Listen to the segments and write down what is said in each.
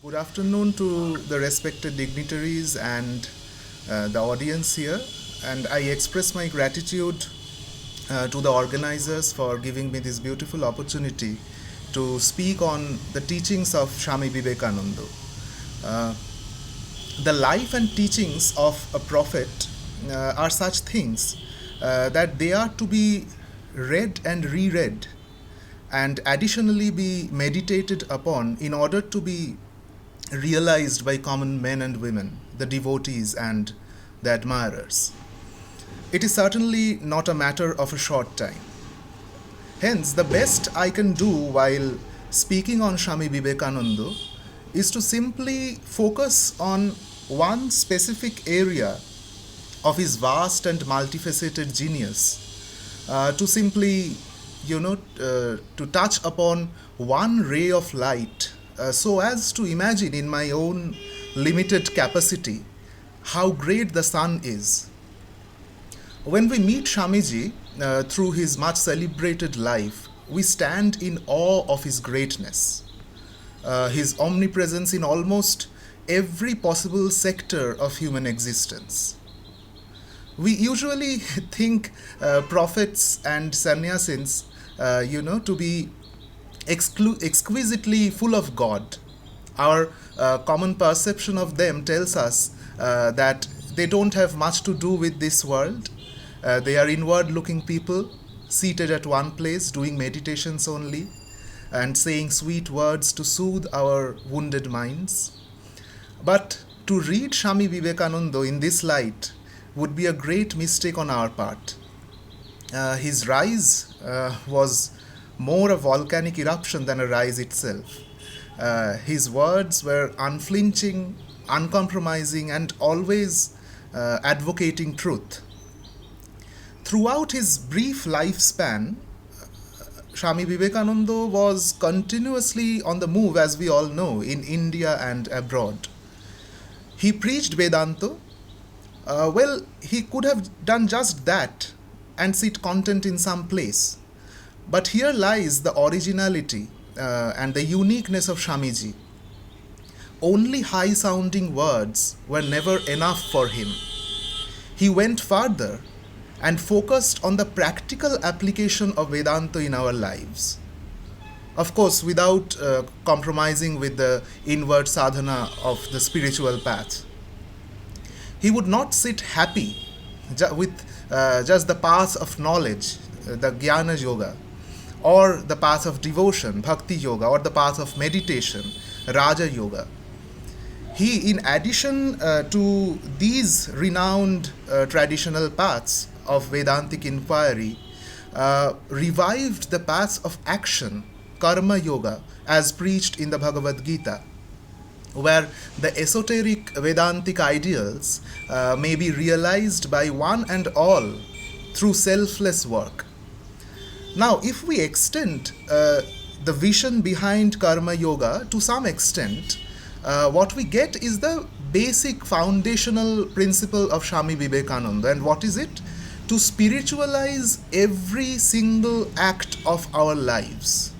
Good afternoon to the respected dignitaries and the audience here. And I express my gratitude to the organizers for giving me this beautiful opportunity to speak on the teachings of Swami Vivekananda. Uh, the life and teachings of a prophet are such things that they are to be read and reread and additionally be meditated upon in order to be realized by common men and women, the devotees and the admirers. It is certainly not a matter of a short time. Hence, the best I can do while speaking on Swami Vivekananda is to simply focus on one specific area of his vast and multifaceted genius, to simply, to touch upon one ray of light, so as to imagine in my own limited capacity how great the sun is. When we meet Swamiji through his much celebrated life, we stand in awe of his greatness, his omnipresence in almost every possible sector of human existence. We usually think prophets and sannyasins, to be exquisitely full of God. Our common perception of them tells us that they don't have much to do with this world. They are inward looking people seated at one place doing meditations only and saying sweet words to soothe our wounded minds. But to read Swami Vivekananda in this light would be a great mistake on our part. His rise was more a volcanic eruption than a rise itself. His words were unflinching, uncompromising, and always advocating truth. Throughout his brief lifespan, Swami Vivekananda was continuously on the move, as we all know, in India and abroad. He preached Vedanta. He could have done just that and sit content in some place. But here lies the originality and the uniqueness of Swamiji. Only high sounding words were never enough for him. He went further and focused on the practical application of Vedanta in our lives. Of course, without compromising with the inward sadhana of the spiritual path. He would not sit happy with just the path of knowledge, the Jnana Yoga, or the path of devotion, Bhakti Yoga, or the path of meditation, Raja Yoga. He, in addition to these renowned traditional paths of Vedantic inquiry, revived the paths of action, Karma Yoga, as preached in the Bhagavad Gita, where the esoteric Vedantic ideals may be realized by one and all through selfless work. Now, if we extend the vision behind Karma Yoga to some extent, what we get is the basic foundational principle of Swami Vivekananda. And what is it? To spiritualize every single act of our lives.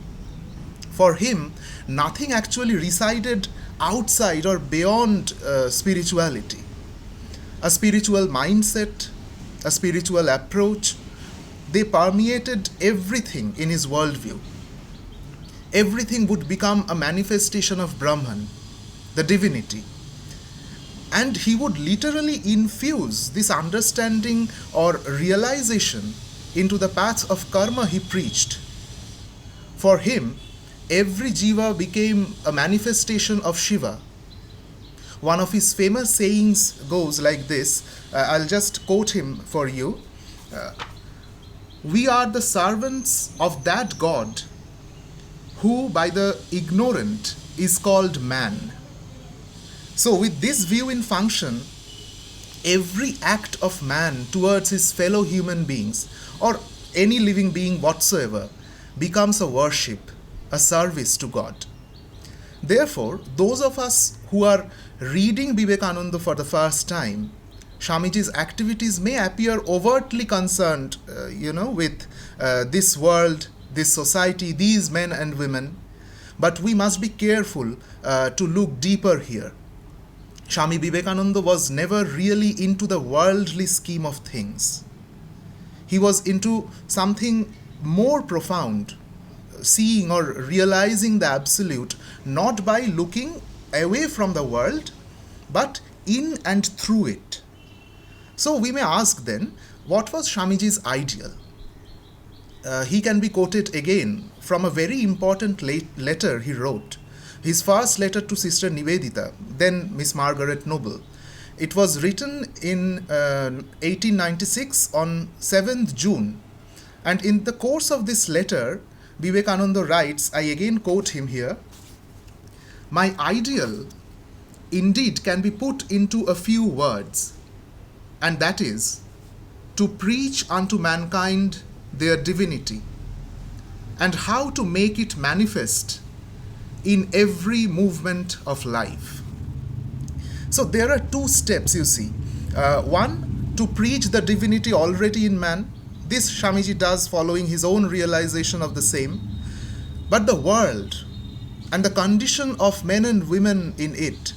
For him, nothing actually resided outside or beyond spirituality. A spiritual mindset, a spiritual approach, they permeated everything in his worldview. Everything would become a manifestation of Brahman, the divinity. And he would literally infuse this understanding or realization into the paths of karma he preached. For him, every jiva became a manifestation of Shiva. One of his famous sayings goes like this. I'll just quote him for you. We are the servants of that God who by the ignorant is called man. So with this view in function, every act of man towards his fellow human beings or any living being whatsoever becomes a worship, a service to God. Therefore, those of us who are reading Vivekananda for the first time, Swamiji's activities may appear overtly concerned, with this world, this society, these men and women. But we must be careful to look deeper here. Swami Vivekananda was never really into the worldly scheme of things. He was into something more profound, seeing or realizing the absolute not by looking away from the world, but in and through it. So we may ask then, what was Swamiji's ideal? He can be quoted again from a very important letter he wrote, his first letter to Sister Nivedita, then Miss Margaret Noble. It was written in 1896 on 7th June. And in the course of this letter, Vivekananda writes, I again quote him here, "My ideal indeed can be put into a few words, and that is, to preach unto mankind their divinity, and how to make it manifest in every movement of life." So there are two steps, you see. One, to preach the divinity already in man. This Swamiji does following his own realization of the same. But the world and the condition of men and women in it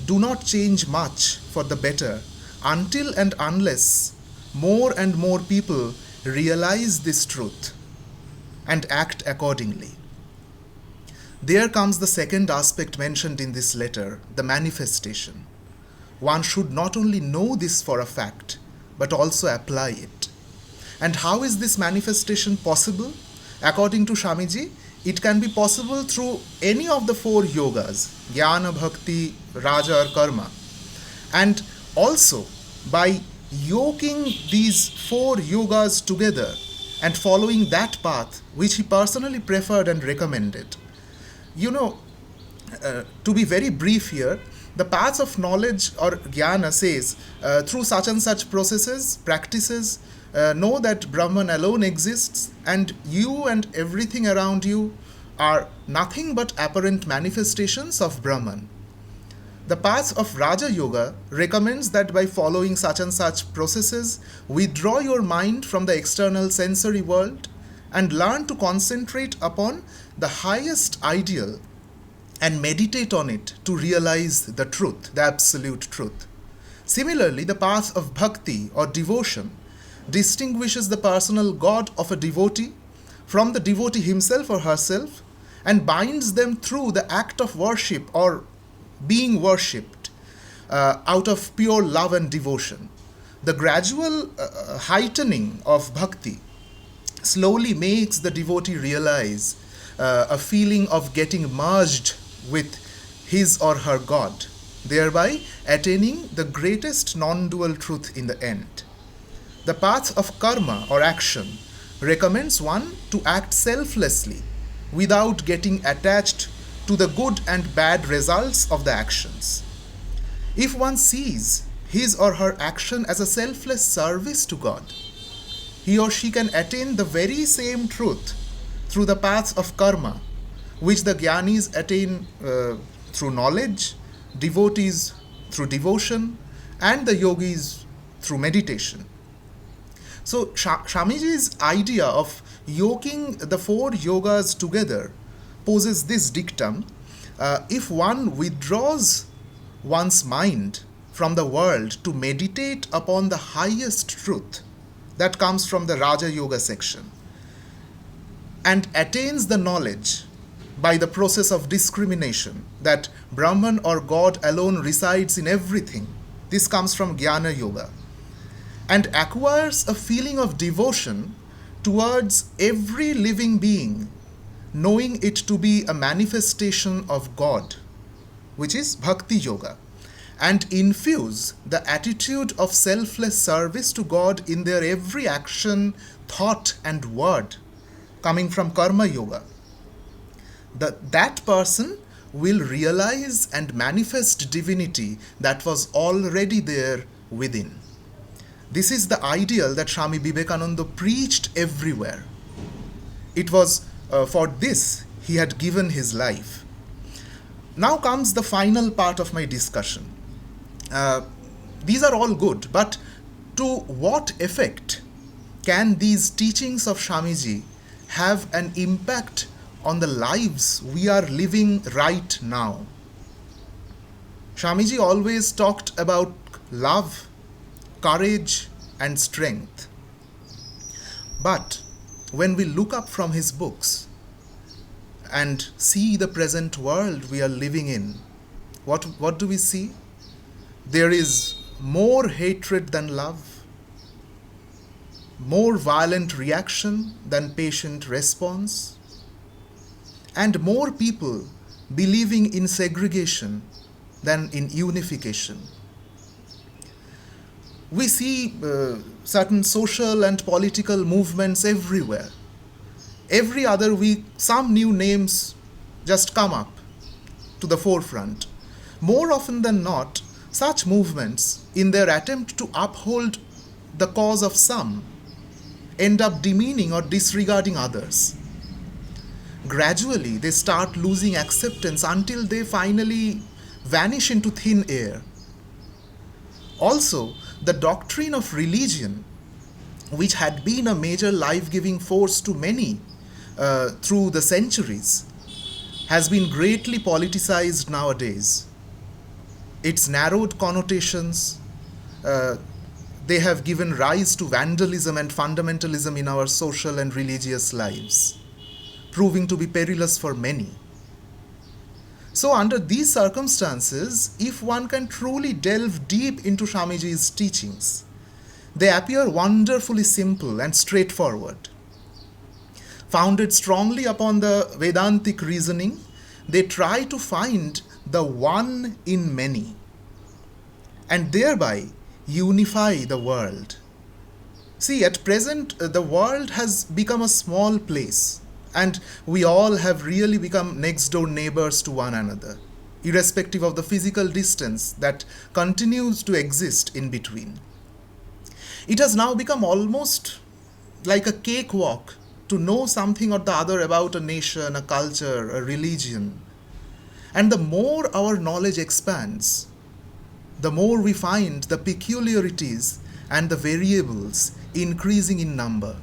do not change much for the better until and unless more and more people realize this truth and act accordingly. There comes the second aspect mentioned in this letter, the manifestation. One should not only know this for a fact, but also apply it. And how is this manifestation possible? According to Swamiji, it can be possible through any of the four yogas, Jnana, Bhakti, Raja or Karma. And also by yoking these four yogas together and following that path which he personally preferred and recommended. To be very brief here, the path of knowledge or jnana says, through such and such processes, practices, know that Brahman alone exists and you and everything around you are nothing but apparent manifestations of Brahman. The path of Raja Yoga recommends that by following such and such processes, withdraw your mind from the external sensory world and learn to concentrate upon the highest ideal and meditate on it to realize the truth, the absolute truth. Similarly, the path of bhakti or devotion distinguishes the personal God of a devotee from the devotee himself or herself and binds them through the act of worship or being worshipped out of pure love and devotion. The gradual heightening of bhakti slowly makes the devotee realize a feeling of getting merged with his or her God, thereby attaining the greatest non-dual truth in the end. The path of karma or action recommends one to act selflessly without getting attached to the good and bad results of the actions. If one sees his or her action as a selfless service to God, he or she can attain the very same truth through the path of karma, which the jnanis attain through knowledge, devotees through devotion, and the yogis through meditation. So Swamiji's idea of yoking the four yogas together poses this dictum: if one withdraws one's mind from the world to meditate upon the highest truth that comes from the Raja Yoga section and attains the knowledge by the process of discrimination that Brahman or God alone resides in everything, this comes from Jnana Yoga, and acquires a feeling of devotion towards every living being, knowing it to be a manifestation of God, which is Bhakti Yoga, and infuse the attitude of selfless service to God in their every action, thought and word, coming from Karma Yoga, that person will realize and manifest divinity that was already there within. This is the ideal that Swami Vivekananda preached everywhere. It was for this he had given his life. Now comes the final part of my discussion. These are all good, but to what effect can these teachings of Swamiji have an impact on the lives we are living right now. Swamiji always talked about love, courage, and strength. But when we look up from his books and see the present world we are living in, what do we see? There is more hatred than love, more violent reaction than patient response, and more people believing in segregation than in unification. We see certain social and political movements everywhere. Every other week, some new names just come up to the forefront. More often than not, such movements, in their attempt to uphold the cause of some, end up demeaning or disregarding others. Gradually, they start losing acceptance until they finally vanish into thin air. Also, the doctrine of religion, which had been a major life-giving force to many through the centuries, has been greatly politicized nowadays. Its narrowed connotations, they have given rise to vandalism and fundamentalism in our social and religious lives, proving to be perilous for many. So under these circumstances, if one can truly delve deep into Swamiji's teachings, they appear wonderfully simple and straightforward. Founded strongly upon the Vedantic reasoning, they try to find the one in many and thereby unify the world. See, at present, the world has become a small place, and we all have really become next door neighbors to one another, irrespective of the physical distance that continues to exist in between. It has now become almost like a cakewalk to know something or the other about a nation, a culture, a religion. And the more our knowledge expands, the more we find the peculiarities and the variables increasing in number,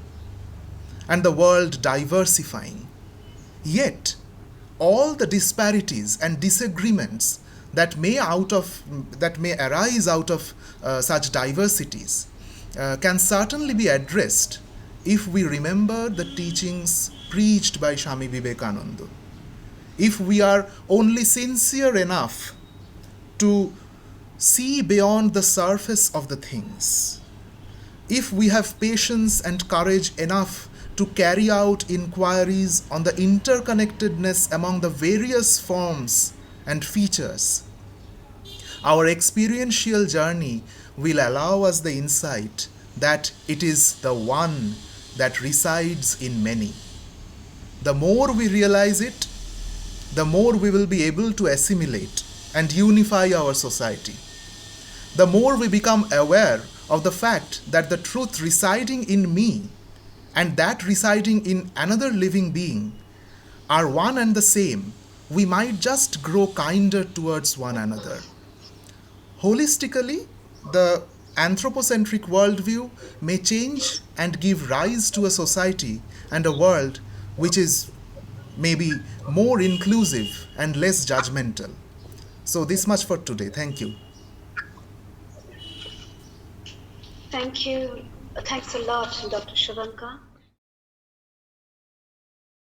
and the world diversifying. Yet, all the disparities and disagreements that may arise out of such diversities can certainly be addressed if we remember the teachings preached by Swami Vivekananda. If we are only sincere enough to see beyond the surface of the things, if we have patience and courage enough to carry out inquiries on the interconnectedness among the various forms and features, our experiential journey will allow us the insight that it is the one that resides in many. The more we realize it, the more we will be able to assimilate and unify our society. The more we become aware of the fact that the truth residing in me and that residing in another living being are one and the same, we might just grow kinder towards one another. Holistically, the anthropocentric worldview may change and give rise to a society and a world which is maybe more inclusive and less judgmental. So this much for today. Thank you. Thank you. Thanks a lot, Dr. Suvankar.